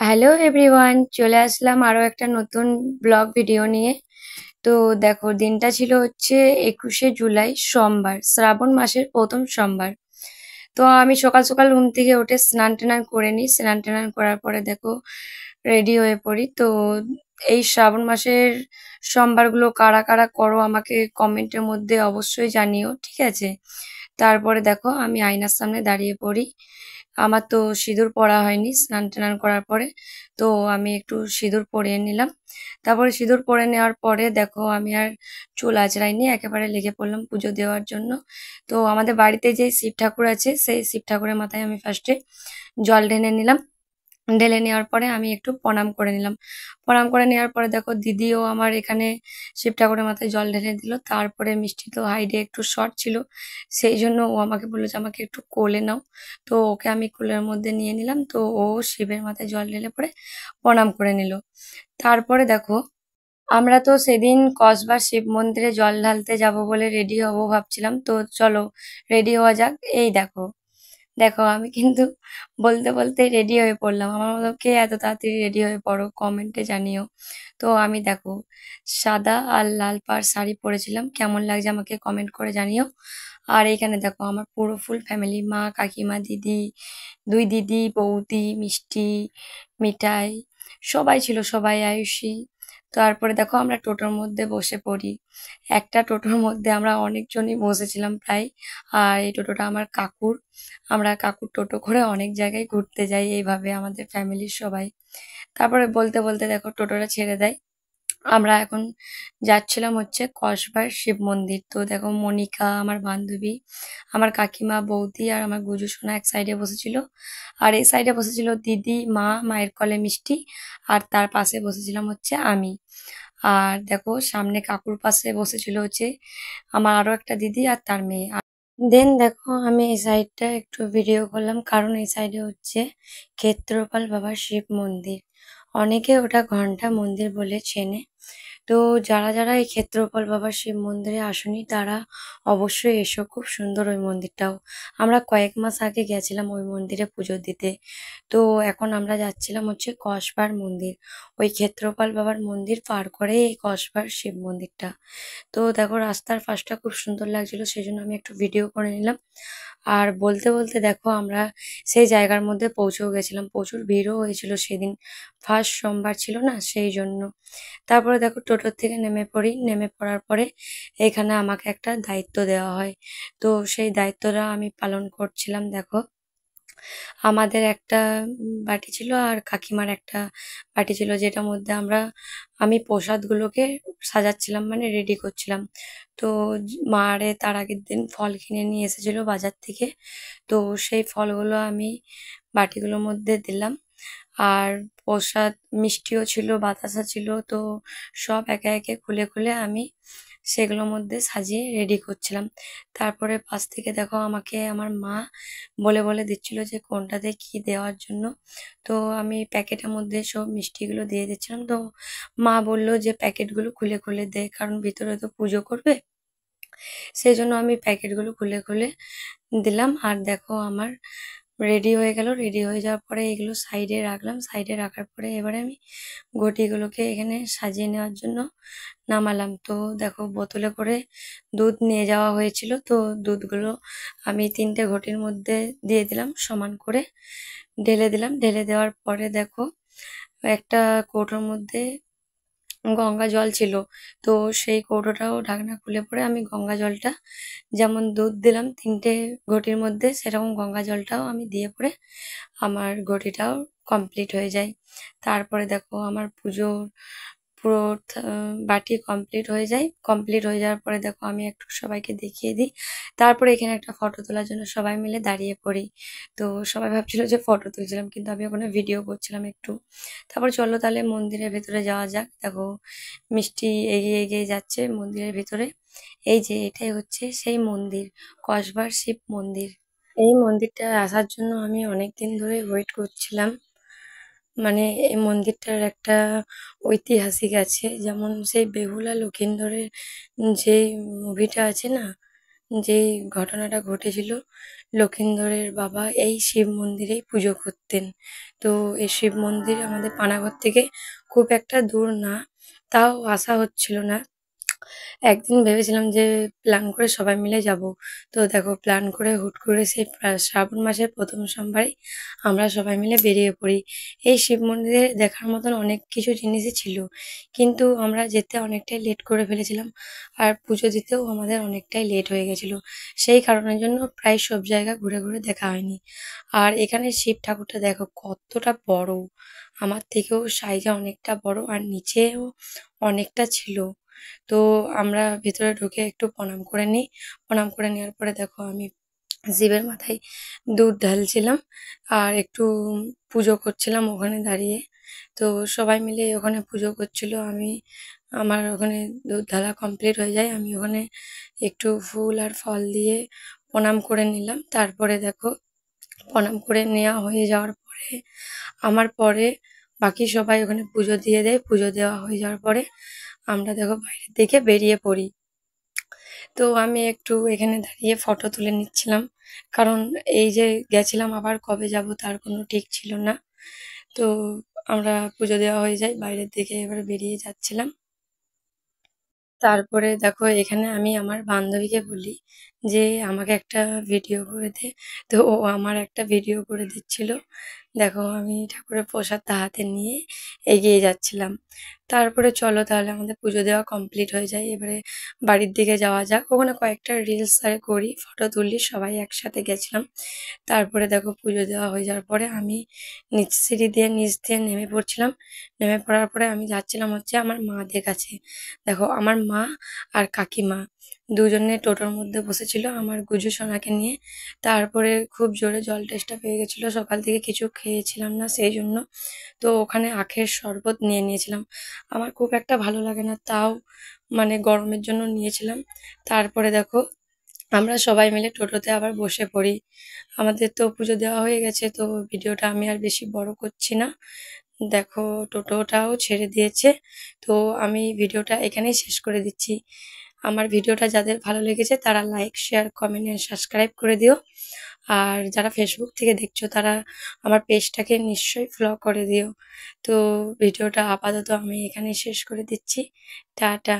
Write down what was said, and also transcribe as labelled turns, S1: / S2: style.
S1: Hello everyone, চলে আসলাম আরো একটা নতুন ব্লগ ভিডিও নিয়ে। তো দেখো, দিনটা ছিল হচ্ছে 21শে জুলাই, সোমবার, শ্রাবণ মাসের প্রথম সোমবার। তো আমি সকাল সকাল ঘুম থেকে উঠে স্নান টান করে নিই। স্নান টান করার পরে দেখো রেডি হয়ে পড়ি। তো এই শ্রাবণ মাসের সোমবারগুলো কারা কারা করো আমাকে কমেন্টের মধ্যে অবশ্যই জানিও, ঠিক আছে? তারপরে দেখো আমি আয়নার সামনে দাঁড়িয়ে পড়ি। আমার তো সিঁদুর পরা হয়নি স্নান টান করার পরে। তো আমি একটু সিঁদুর পরিয়ে নিলাম। তারপরে সিঁদুর পরে নেওয়ার পরে দেখো আমি আর চুল আঁচড়াইনি, একেবারে লেগে পড়লাম পুজো দেওয়ার জন্য। তো আমাদের বাড়িতে যে শিব ঠাকুর আছে সেই শিব ঠাকুরের মাথায় আমি ফার্স্টে জল ঢেলে নিলাম। ঢেলে নেওয়ার পরে আমি একটু প্রণাম করে নিলাম। প্রণাম করে নেওয়ার পরে দেখো দিদিও আমার এখানে শিব ঠাকুরের মাথায় জল ঢেলে দিল। তারপরে মিষ্টি তো হাইটে একটু শর্ট ছিল, সেই জন্য ও আমাকে বললো যে আমাকে একটু কোলে নাও। তো ওকে আমি কোলের মধ্যে নিয়ে নিলাম। তো ও শিবের মাথায় জল ঢেলে পরে প্রণাম করে নিল। তারপরে দেখো আমরা তো সেদিন কসবার শিব মন্দিরে জল ঢালতে যাব বলে রেডি হব ভাবছিলাম। তো চলো রেডি হওয়া যাক। এই দেখো, দেখো আমি কিন্তু বলতে বলতেই রেডি হয়ে পড়লাম। আমার মতো কে এত তাড়াতাড়ি রেডি হয়ে পড়ো, কমেন্টে জানিও। তো আমি দেখো সাদা আর লাল পাড় শাড়ি পরেছিলাম, কেমন লাগছে আমাকে কমেন্ট করে জানিও। আর এইখানে দেখো আমার পুরো ফুল ফ্যামিলি, মা, কাকিমা, দিদি, দুই দিদি, বৌদি, মিষ্টি, মিঠাই, সবাই ছিল, সবাই, আয়ুষী। তারপরে দেখো আমরা টোটোর মধ্যে বসে পড়ি। একটা টোটোর মধ্যে আমরা অনেকজনই বসেছিলাম প্রায়। আর এই টোটোটা আমার কাকুর। আমরা কাকুর টোটো করে অনেক জায়গায় ঘুরতে যাই এইভাবে আমাদের ফ্যামিলির সবাই। তারপরে বলতে বলতে দেখো টোটোটা ছেড়ে দেয়। আমরা এখন যাচ্ছিলাম হচ্ছে কসবার শিব মন্দির। তো দেখো মনিকা আমার বান্ধবী, আমার কাকিমা, বৌদি আর আমার গুজু সোনা এক সাইডে বসেছিল। আর এই সাইডে বসেছিল দিদি, মা, মায়ের কোলে মিষ্টি। আর তার পাশে বসেছিলাম হচ্ছে আমি। আর দেখো সামনে কাকুর পাশে বসেছিল হচ্ছে আমার আরো একটা দিদি আর তার মেয়ে। দেন দেখো আমি এই সাইডটা একটু ভিডিও করলাম, কারণ এই সাইডে হচ্ছে ক্ষেত্রপাল বাবার শিব মন্দির। অনেকে ওটা ঘন্টা মন্দির বলে চেনে। তো যারা যারা এই ক্ষেত্রপাল বাবার শিব মন্দিরে আসেনি তারা অবশ্যই এসো, খুব সুন্দর ওই মন্দিরটাও। আমরা কয়েক মাস আগে গেছিলাম ওই মন্দিরে পুজো দিতে। তো এখন আমরা যাচ্ছিলাম হচ্ছে কসবার মন্দির। ওই ক্ষেত্রপাল বাবার মন্দির পার করে এই কসবার শিব মন্দিরটা। তো দেখো রাস্তার পাশটা খুব সুন্দর লাগছিল, সেই জন্য আমি একটু ভিডিও করে নিলাম। আর বলতে বলতে দেখো আমরা সেই জায়গার মধ্যে পৌঁছেও গেছিলাম। প্রচুর ভিড়ও হয়েছিল সেদিন, ফার্স্ট সোমবার ছিল না, সেই জন্য। তারপরে দেখো টোটোর থেকে নেমে পড়ি। নেমে পড়ার পরে এখানে আমাকে একটা দায়িত্ব দেওয়া হয়। তো সেই দায়িত্বটা আমি পালন করছিলাম। দেখো আমাদের একটা বাটি ছিল আর কাকিমার একটা বাটি ছিল, যেটার মধ্যে আমি প্রসাদগুলোকে সাজাচ্ছিলাম, মানে রেডি করছিলাম। তো মারে তার আগের দিন ফল কিনে নিয়ে এসেছিল বাজার থেকে। তো সেই ফলগুলো আমি বাটিগুলোর মধ্যে দিলাম। আর প্রসাদ মিষ্টিও ছিল, বাতাসা ছিল। তো সব একে একে খুলে খুলে আমি সেগুলোর মধ্যে সাজিয়ে রেডি করছিলাম। তারপরে পাশ থেকে দেখো আমাকে আমার মা বলে বলে দিচ্ছিল যে কোনটাতে কি দেওয়ার জন্য। তো আমি প্যাকেটের মধ্যে সব মিষ্টিগুলো দিয়ে দিচ্ছিলাম। তো মা বলল যে প্যাকেটগুলো খুলে খুলে দে, কারণ ভিতরে তো পুজো করবে। সেই জন্য আমি প্যাকেটগুলো খুলে খুলে দিলাম। আর দেখো আমার রেডি হয়ে গেল। রেডি হয়ে যাওয়ার পরে এগুলো সাইডে রাখলাম। সাইডে রাখার পরে এবারে আমি ঘটিগুলোকে এখানে সাজিয়ে নেওয়ার জন্য নামালাম। তো দেখো বোতলে করে দুধ নিয়ে যাওয়া হয়েছিল। তো দুধগুলো আমি 3টে ঘটির মধ্যে দিয়ে দিলাম, সমান করে ঢেলে দিলাম। ঢেলে দেওয়ার পরে দেখো একটা কৌটোর মধ্যে গঙ্গা জল ছিল। তো সেই কৌটোটাও ঢাকনা খুলে পরে আমি গঙ্গা জলটা, যেমন দুধ দিলাম 3টে ঘটির মধ্যে, সেরকম গঙ্গা জলটাও আমি দিয়ে পরে আমার ঘটিটাও কমপ্লিট হয়ে যায়। তারপরে দেখো আমার পুজোর পুরো বাটি কমপ্লিট হয়ে যায়। কমপ্লিট হয়ে যাওয়ার পরে দেখো আমি একটু সবাইকে দেখিয়ে দিই। তারপরে এখানে একটা ফটো তোলার জন্য সবাই মিলে দাঁড়িয়ে পড়ি। তো সবাই ভাবছিল যে ফটো তুলছিলাম, কিন্তু আমি ওখানে ভিডিও করছিলাম একটু। তারপর চলো তাহলে মন্দিরের ভেতরে যাওয়া যাক। দেখো মিষ্টি এগিয়ে এগিয়ে যাচ্ছে মন্দিরের ভেতরে। এই যে এটাই হচ্ছে সেই মন্দির, কসবার শিব মন্দির। এই মন্দিরটা আসার জন্য আমি অনেক দিন ধরে ওয়েট করছিলাম। মানে এই মন্দিরটার একটা ঐতিহাসিক আছে, যেমন সেই বেহুলা লক্ষীন্দরের যে মুভিটা আছে না, যেই ঘটনাটা ঘটেছিল লক্ষিন্দরের বাবা এই শিব মন্দিরেই পুজো করতেন। তো এই শিব মন্দির আমাদের পানাগড় থেকে খুব একটা দূর না, তাও আসা হচ্ছিল না। একদিন ভেবেছিলাম যে প্ল্যান করে সবাই মিলে যাব। তো দেখো প্ল্যান করে হুট করে সেই শ্রাবণ মাসের প্রথম সোমবারেই আমরা সবাই মিলে বেরিয়ে পড়ি। এই শিব মন্দিরে দেখার মতন অনেক কিছু জিনিসই ছিল, কিন্তু আমরা যেতে অনেকটাই লেট করে ফেলেছিলাম, আর পুজো দিতেও আমাদের অনেকটাই লেট হয়ে গেছিলো। সেই কারণের জন্য প্রায় সব জায়গা ঘুরে ঘুরে দেখা হয়নি। আর এখানে শিব ঠাকুরটা দেখো কতটা বড়, আমার থেকেও সাইজে অনেকটা বড়, আর নিচেও অনেকটা ছিল। তো আমরা ভেতরে ঢুকে একটু প্রণাম করে নিই। প্রণাম করে নেওয়ার পরে দেখো আমি শিবের মাথায় দুধ ঢালছিলাম আর একটু পুজো করছিলাম ওখানে দাঁড়িয়ে। তো সবাই মিলে ওখানে পুজো করছিল। আমার ওখানে দুধ ঢালা কমপ্লিট হয়ে যায়, আমি ওখানে একটু ফুল আর ফল দিয়ে প্রণাম করে নিলাম। তারপরে দেখো প্রণাম করে নেওয়া হয়ে যাওয়ার পরে আমার পরে বাকি সবাই ওখানে পুজো দিয়ে দেয়। পুজো দেওয়া হয়ে যাওয়ার পরে আমরা দেখো বাইরের দিকে বেরিয়ে পড়ি। তো আমি একটু এখানে দাঁড়িয়ে ফটো তুলে নিচ্ছিলাম, কারণ এই যে গেছিলাম আবার কবে যাব তার কোনো ঠিক ছিল না। তো আমরা পুজো দেওয়া হয়ে যায়, বাইরের দিকে এবারে বেরিয়ে যাচ্ছিলাম। তারপরে দেখো এখানে আমি আমার বান্ধবীকে বলি যে আমাকে একটা ভিডিও করে দে। তো ও আমার একটা ভিডিও করে দিচ্ছিল। দেখো আমি ঠাকুরের প্রসাদটা হাতে নিয়ে এগিয়ে যাচ্ছিলাম। তারপরে চলো তাহলে আমাদের পুজো দেওয়া কমপ্লিট হয়ে যায়, এবারে বাড়ির দিকে যাওয়া যাক। ওখানে কয়েকটা রিলস আর করি, ফটো তুলি, সবাই একসাথে গেছিলাম। তারপরে দেখো পুজো দেওয়া হয়ে যাওয়ার পরে আমি সিঁড়ি দিয়ে নিচ দিয়ে নেমে পড়ছিলাম। নেমে পড়ার পরে আমি যাচ্ছিলাম হচ্ছে আমার মাদের কাছে। দেখো আমার মা আর কাকিমা দুজনে টোটোর মধ্যে বসেছিল আমার গুজু সোনাকে নিয়ে। তারপরে খুব জোরে জল তেষ্টা পেয়ে গেছিলো, সকাল থেকে কিছু খেয়েছিলাম না সেই জন্য। তো ওখানে আখের শরবত নিয়ে নিয়েছিলাম। আমার খুব একটা ভালো লাগে না, তাও মানে গরমের জন্য নিয়েছিলাম। তারপরে দেখো আমরা সবাই মিলে টোটোতে আবার বসে পড়ি। আমাদের তো পুজো দেওয়া হয়ে গেছে, তো ভিডিওটা আমি আর বেশি বড় করছি না। দেখো টোটোটাও ছেড়ে দিয়েছে। তো আমি ভিডিওটা এখানেই শেষ করে দিচ্ছি। আমার ভিডিওটা যাদের ভালো লেগেছে তারা like, share, comment and subscribe করে দিও। আর যারা ফেসবুক থেকে দেখছো তারা আমার পেজটাকে নিশ্চয়ই ফলো করে দিও। তো ভিডিওটা আপাতত আমি এখানেই শেষ করে দিচ্ছি। টাটা।